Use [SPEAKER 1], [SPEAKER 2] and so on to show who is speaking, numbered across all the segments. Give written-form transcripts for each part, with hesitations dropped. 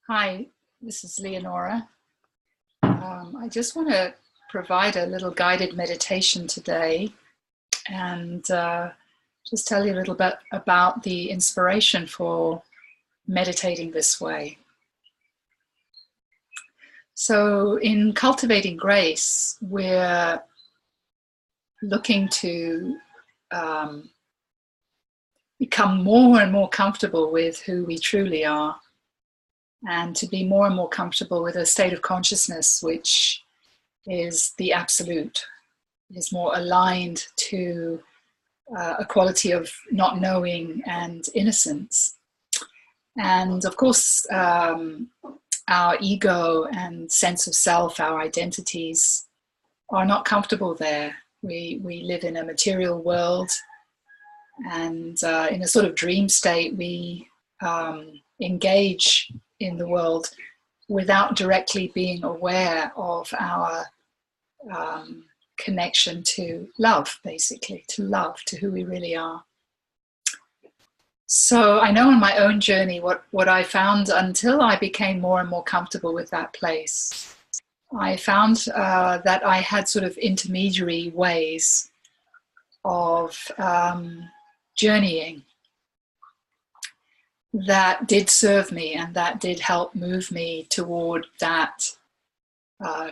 [SPEAKER 1] Hi, this is Leonora. I just want to provide a little guided meditation today and just tell you a little bit about the inspiration for meditating this way. So in cultivating grace, we're looking to become more and more comfortable with who we truly are, and to be more and more comfortable with a state of consciousness which is the absolute, is more aligned to a quality of not knowing and innocence. And of course, our ego and sense of self, our identities, are not comfortable there. We live in a material world, and in a sort of dream state, we engage in the world without directly being aware of our connection to love, basically, to love, to who we really are. So I know in my own journey what I found until I became more and more comfortable with that place. I found that I had sort of intermediary ways of journeying that did serve me and that did help move me toward that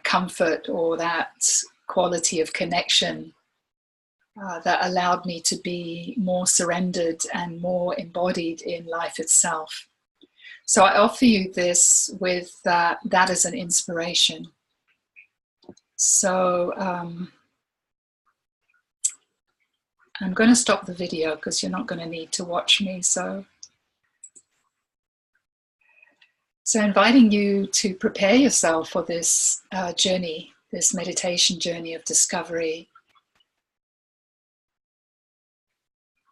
[SPEAKER 1] comfort or that quality of connection that allowed me to be more surrendered and more embodied in life itself. So I offer you this with that as an inspiration. So I'm going to stop the video because you're not going to need to watch me. So inviting you to prepare yourself for this journey, this meditation journey of discovery.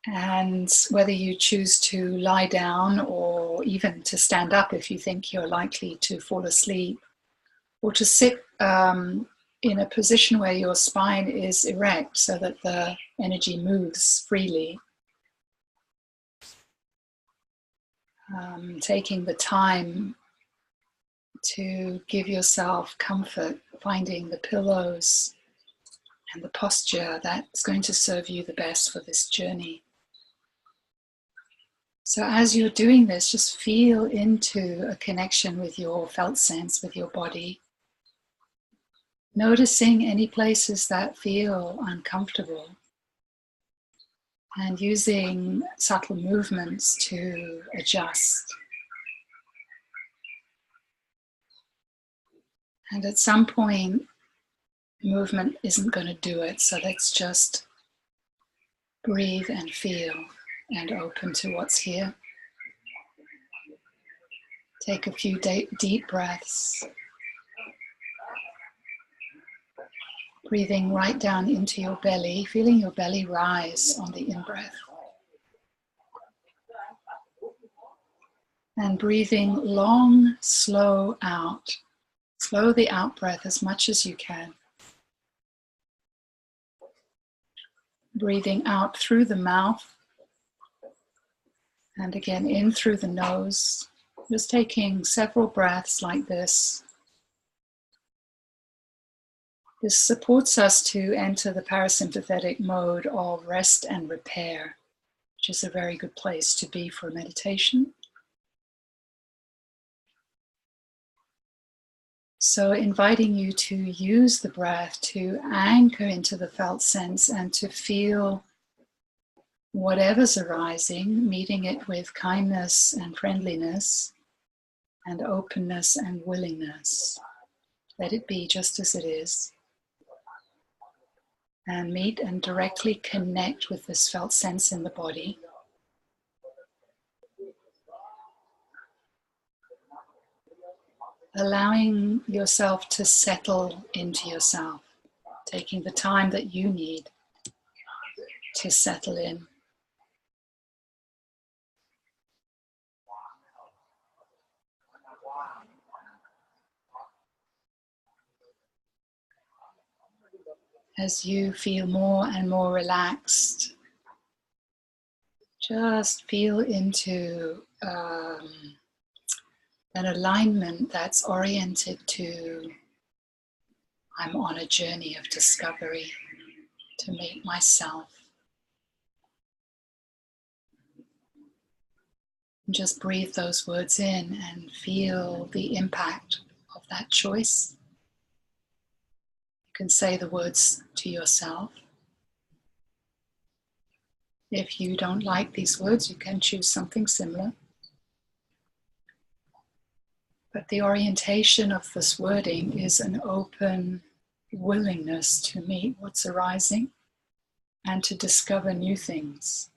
[SPEAKER 1] And whether you choose to lie down or even to stand up if you think you're likely to fall asleep, or to sit in a position where your spine is erect so that the energy moves freely. Taking the time to give yourself comfort, finding the pillows and the posture that's going to serve you the best for this journey. So as you're doing this, just feel into a connection with your felt sense, with your body. Noticing any places that feel uncomfortable and using subtle movements to adjust. And at some point, movement isn't going to do it, so let's just breathe and feel and open to what's here. Take a few deep breaths. Breathing right down into your belly, feeling your belly rise on the in-breath. And breathing long, slow out. Slow the out-breath as much as you can. Breathing out through the mouth. And again, in through the nose. Just taking several breaths like this. This supports us to enter the parasympathetic mode of rest and repair, which is a very good place to be for meditation. So inviting you to use the breath to anchor into the felt sense and to feel whatever's arising, meeting it with kindness and friendliness and openness and willingness. Let it be just as it is. And meet and directly connect with this felt sense in the body. Allowing yourself to settle into yourself, taking the time that you need to settle in. As you feel more and more relaxed, just feel into an alignment that's oriented to, I'm on a journey of discovery to meet myself. And just breathe those words in and feel the impact of that choice. You can say the words to yourself. If you don't like these words, you can choose something similar. But the orientation of this wording is an open willingness to meet what's arising and to discover new things.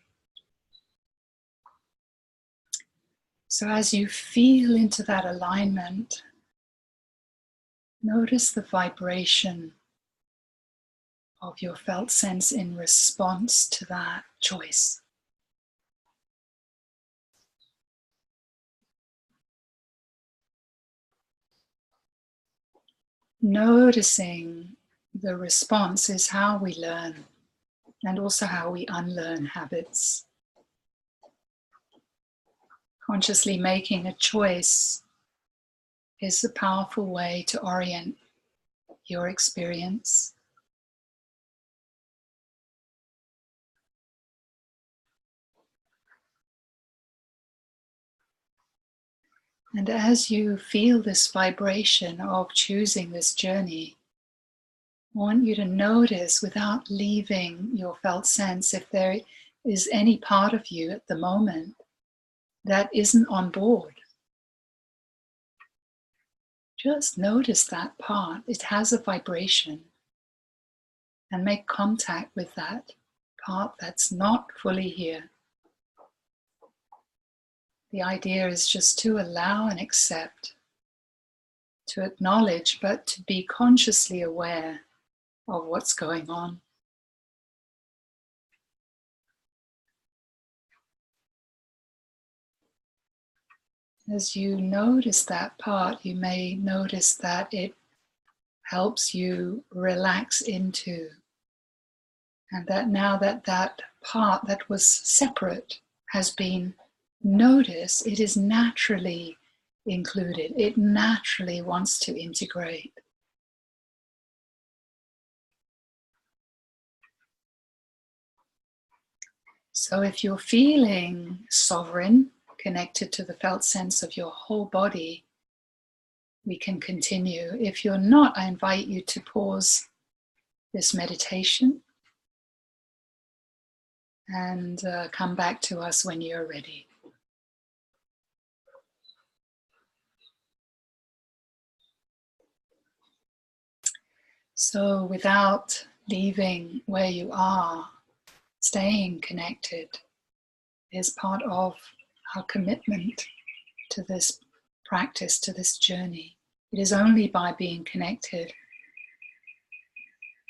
[SPEAKER 1] So as you feel into that alignment, notice the vibration of your felt sense in response to that choice. Noticing the response is how we learn and also how we unlearn habits. Consciously making a choice is a powerful way to orient your experience. And as you feel this vibration of choosing this journey, I want you to notice, without leaving your felt sense, if there is any part of you at the moment that isn't on board. Just notice that part. It has a vibration. And make contact with that part that's not fully here. The idea is just to allow and accept, to acknowledge, but to be consciously aware of what's going on. As you notice that part, you may notice that it helps you relax into, and that now that that part that was separate has been noticed, it is naturally included. It naturally wants to integrate. So if you're feeling sovereign, connected to the felt sense of your whole body, we can continue. If you're not, I invite you to pause this meditation and come back to us when you're ready. So without leaving where you are, staying connected is part of our commitment to this practice, to this journey. It is only by being connected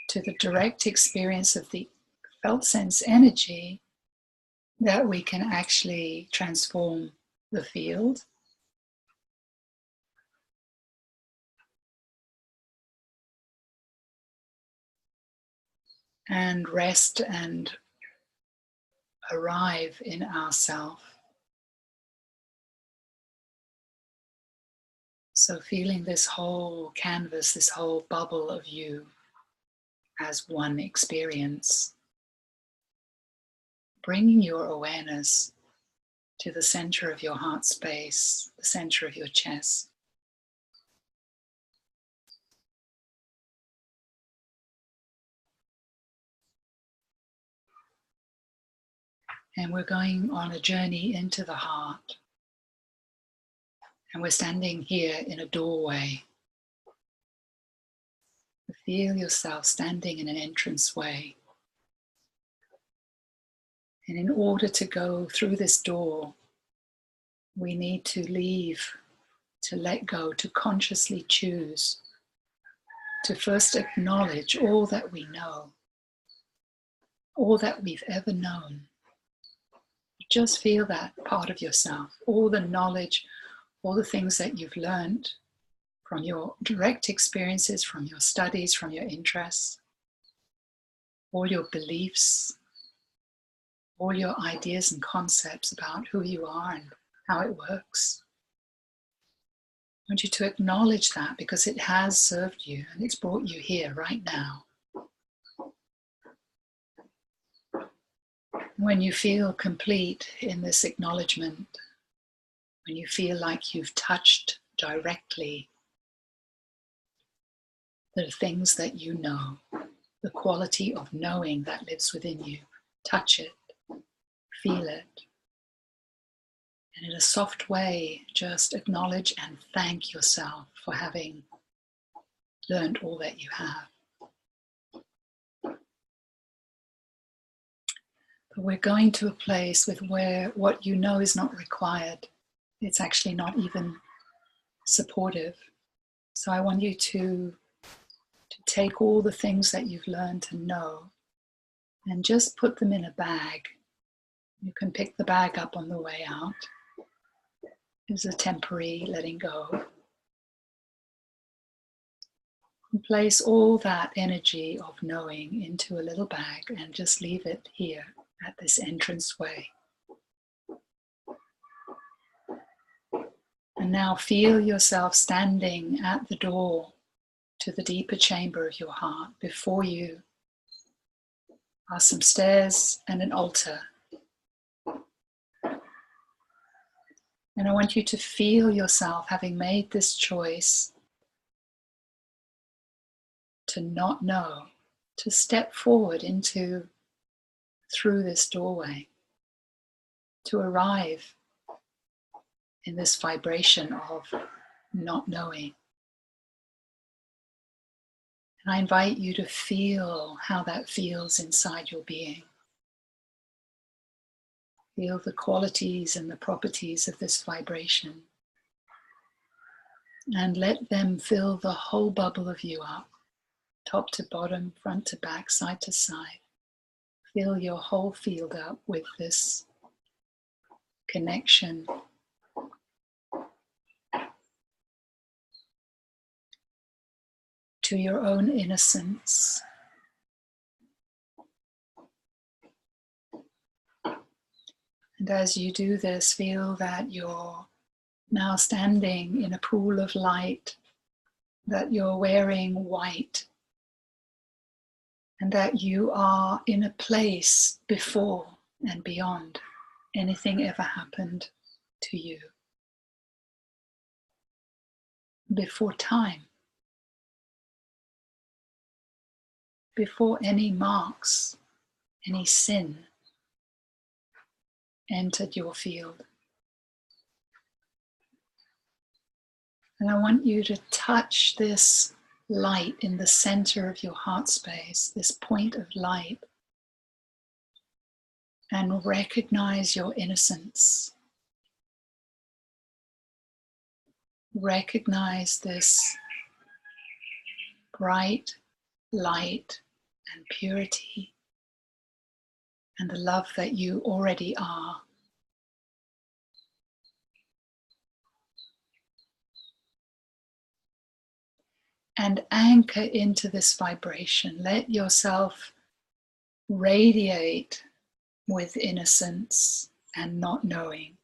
[SPEAKER 1] to the direct experience of the felt sense energy that we can actually transform the field. And rest and arrive in ourself. So feeling this whole canvas, this whole bubble of you as one experience. Bringing your awareness to the center of your heart space, the center of your chest. And we're going on a journey into the heart. And we're standing here in a doorway. Feel yourself standing in an entranceway. And in order to go through this door, we need to leave, to let go, to consciously choose, to first acknowledge all that we know, all that we've ever known. Just feel that part of yourself, all the knowledge, all the things that you've learned from your direct experiences, from your studies, from your interests, all your beliefs, all your ideas and concepts about who you are and how it works. want you to acknowledge that, because it has served you and it's brought you here right now. When you feel complete in this acknowledgement, when you feel like you've touched directly the things that you know, the quality of knowing that lives within you, touch it, feel it, and in a soft way, just acknowledge and thank yourself for having learned all that you have. But we're going to a place with where what you know is not required. It's actually not even supportive. So I want you to take all the things that you've learned to know and just put them in a bag. You can pick the bag up on the way out. It's a temporary letting go. And place all that energy of knowing into a little bag and just leave it here at this entranceway. And now feel yourself standing at the door to the deeper chamber of your heart. Before you are some stairs and an altar. And I want you to feel yourself having made this choice to not know, to step forward through this doorway, to arrive in this vibration of not knowing. And I invite you to feel how that feels inside your being. Feel the qualities and the properties of this vibration. And let them fill the whole bubble of you up, top to bottom, front to back, side to side. Fill your whole field up with this connection to your own innocence. And as you do this, feel that you're now standing in a pool of light, that you're wearing white, and that you are in a place before and beyond anything ever happened to you. Before time, before any marks, any sin entered your field. And I want you to touch this light in the center of your heart space, this point of light, and recognize your innocence. Recognize this bright light and purity and the love that you already are. And anchor into this vibration. Let yourself radiate with innocence and not knowing.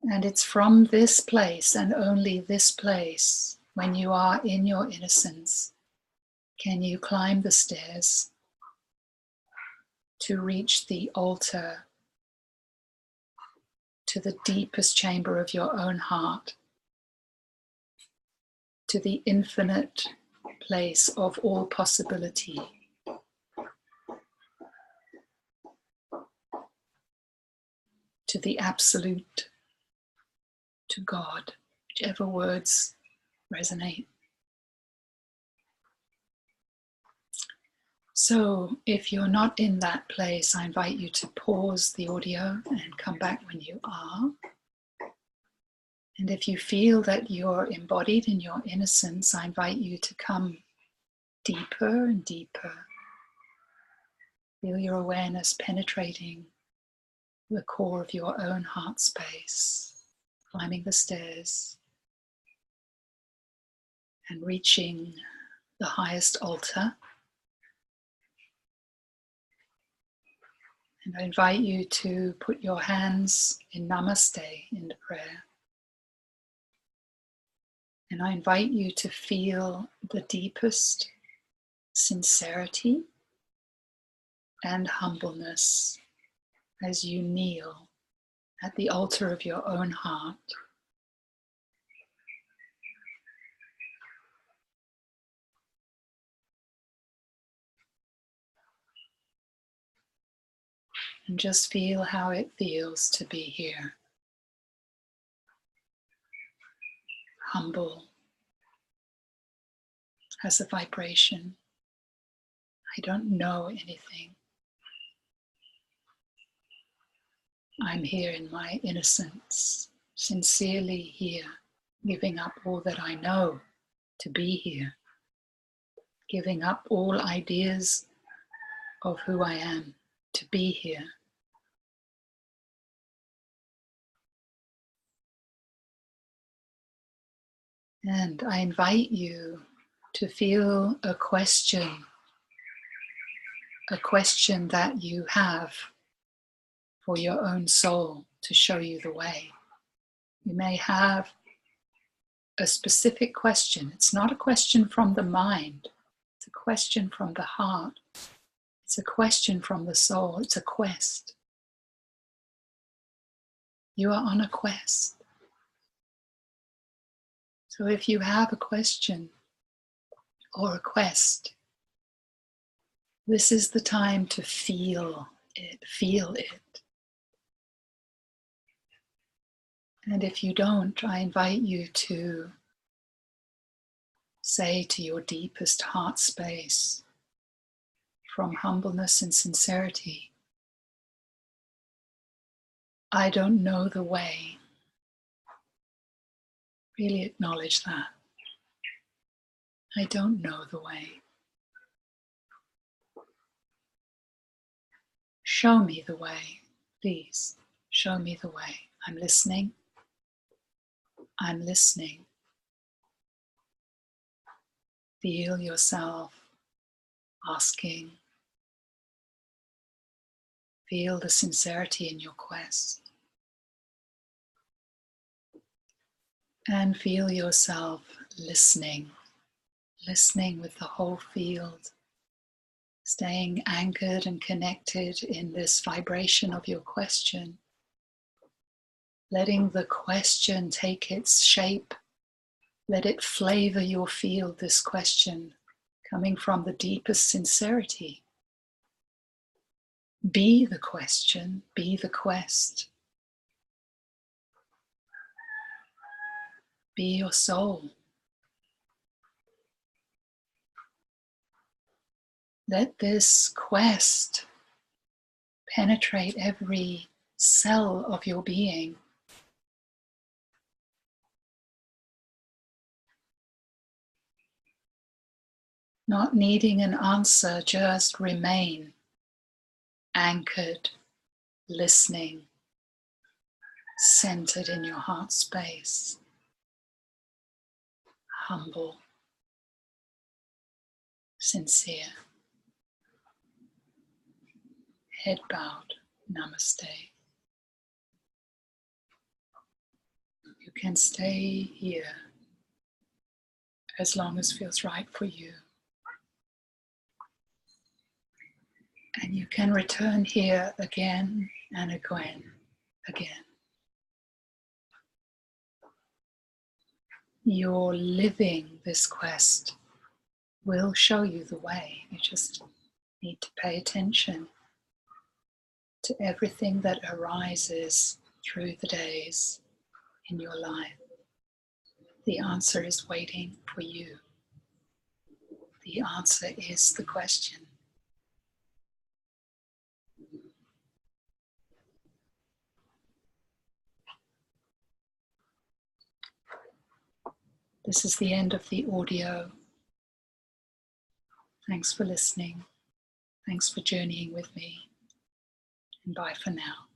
[SPEAKER 1] And it's from this place and only this place, when you are in your innocence, can you climb the stairs to reach the altar, to the deepest chamber of your own heart, to the infinite place of all possibility. To the absolute, to God, whichever words resonate. So if you're not in that place, I invite you to pause the audio and come back when you are. And if you feel that you're embodied in your innocence, I invite you to come deeper and deeper. Feel your awareness penetrating the core of your own heart space, climbing the stairs and reaching the highest altar. And I invite you to put your hands in namaste in the prayer. And I invite you to feel the deepest sincerity and humbleness as you kneel at the altar of your own heart. And just feel how it feels to be here. Humble as a vibration. I don't know anything. I'm here in my innocence, sincerely here, giving up all that I know to be here, giving up all ideas of who I am to be here. And I invite you to feel a question that you have for your own soul to show you the way. You may have a specific question. It's not a question from the mind. It's a question from the heart. It's a question from the soul. It's a quest. You are on a quest. So if you have a question or a quest, this is the time to feel it, feel it. And if you don't, I invite you to say to your deepest heart space, from humbleness and sincerity, I don't know the way. Really acknowledge that. I don't know the way. Show me the way, please. Show me the way. I'm listening. I'm listening. Feel yourself asking. Feel the sincerity in your quest. And feel yourself listening. Listening with the whole field. Staying anchored and connected in this vibration of your question. Letting the question take its shape. Let it flavor your field, this question, coming from the deepest sincerity. Be the question, be the quest. Be your soul. Let this quest penetrate every cell of your being. Not needing an answer, just remain anchored, listening, centered in your heart space, humble, sincere, head bowed, namaste. You can stay here as long as feels right for you. And you can return here again and again. Your living this quest will show you the way. You just need to pay attention to everything that arises through the days in your life. The answer is waiting for you. The answer is the question. This is the end of the audio. Thanks for listening. Thanks for journeying with me. And bye for now.